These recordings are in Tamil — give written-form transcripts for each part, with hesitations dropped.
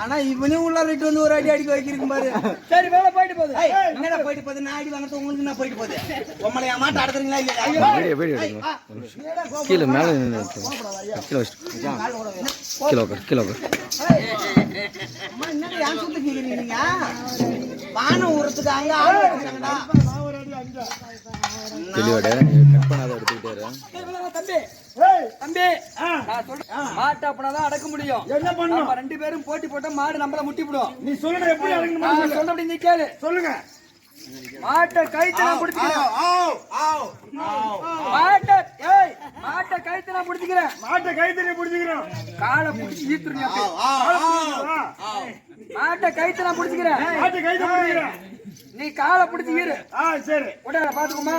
ஆனா இவனையும் உள்ள ரெட்டு வந்து ஒரு அடி அடிக்க வைக்கிறீங்க பாரு. சரி வேலை போயிட்டு போகுது. என்னடா போயிட்டு போகுது? நான் அடி வாங்கறது உங்களுக்கு என்ன போயிட்டு போகுது? உங்களை ஏமாட்ட அடக்குறீங்களா இல்லையா? கீழே மேல கிலோ அம்மா என்னங்க ஏன் சுத்த கேக்குறீங்க நீங்க? வானம் ஊறத்துக்கு அங்க ஆள் வச்சிருக்காங்கடா. தெளிவாட கட் பண்ணாத எடுத்துக்கிட்டாரு. தம்பி தம்பி நான் சொல்றேன் மாட்டை அப்பதான் அடக்க முடியும். என்ன பண்ணணும்? நம்ம ரெண்டு பேரும் போட்டி போட்டா மாடு நம்மள முட்டி போடும். நீ சொல்லுடா எப்படி அடக்கணும்? சொல்ல அப்படி நீ கேளு. சொல்லுங்க. மாட்டை கைத்து நான் பிடிச்சிக்கிறேன். மாட்டை கைத்து நான் பிடிச்சிக்கிறேன். மாட்டை கைத்து நீ பிடிச்சிக்கிறேன். காலை பிடிச்சி ஈத்துறீங்க. மாட்டை கைத்து நான் பிடிச்சிக்கிறேன். மாட்டை கைத்து பிடிச்சிக்கிறேன். நீ காலை பிடிச்சி ஈரு. சரி உடனே பாத்துக்குமா?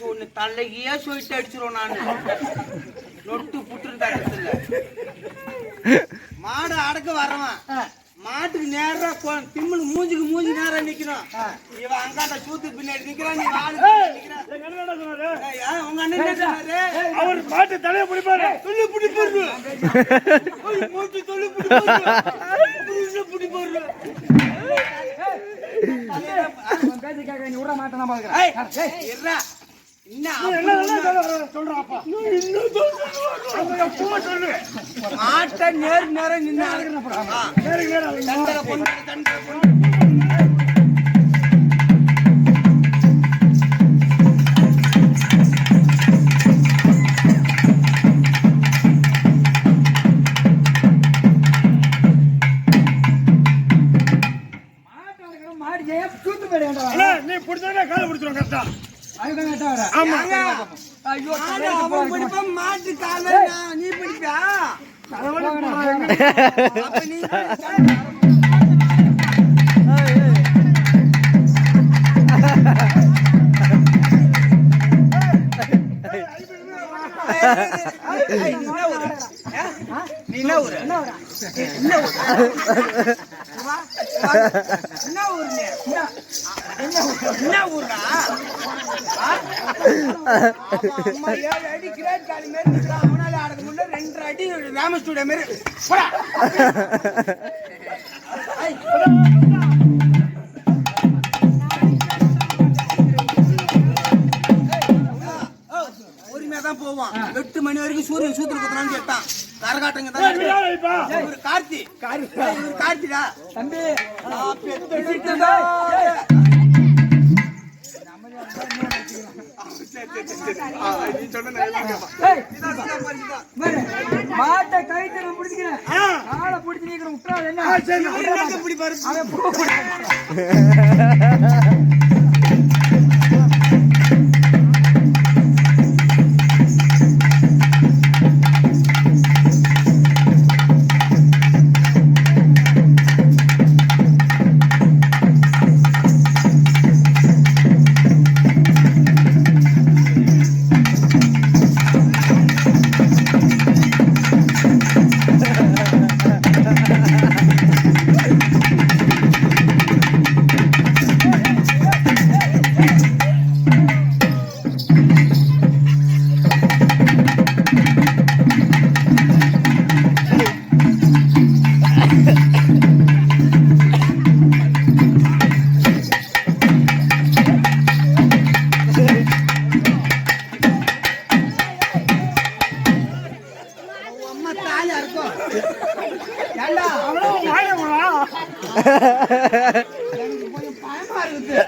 ஒண்ணு தலையே சொல்லிட்டு அடிச்சிரும். நான் நொட்டு புட்டு மாடு அடக்க வரவன் மாட்டுக்கு நேரா திம்முக்கு மூஞ்சி நேரா நிக்கணும். இவன் அங்காட்ட சூத்து பின்னாடி நிக்கிறான். நீ உங்க அண்ணன் சொன்னாரு அவர் மாட்டு தலையை பிடிப்பாரு. சொல்லி பிடிப்பாரு. மூச்சு சொல்லி பிடிப்பாரு. மாட்ட நேரு நேரம் நின்று நீ பிடிச்சா காலை பிடிச்சிரும் கரெக்டா. மாட்டு கால நீ பிடிப்பா நீ என்ன ஊரு? என்ன ஊர்டா? அம்மா 7 அடி கிரேட் காலி மாரி அவனால ஆடக்க முடியல. 2 அடி ராம ஸ்டூடியோ மாரி பொறுமையாதான் போவான். 8 மணி வரைக்கும் சூரியன் சூத்துல குத்துறான்னு கேட்டான். கரகாட்டங்க தான் கார்த்தி கார்த்திடா தம்பி. மாட்டை கைத்து நான் பிடிச்சிக்கிறேன். காலை பிடிச்சி நீக்கிற விட்டுறாது. என்ன பிடிப்பாரு? பயமா இருக்குது.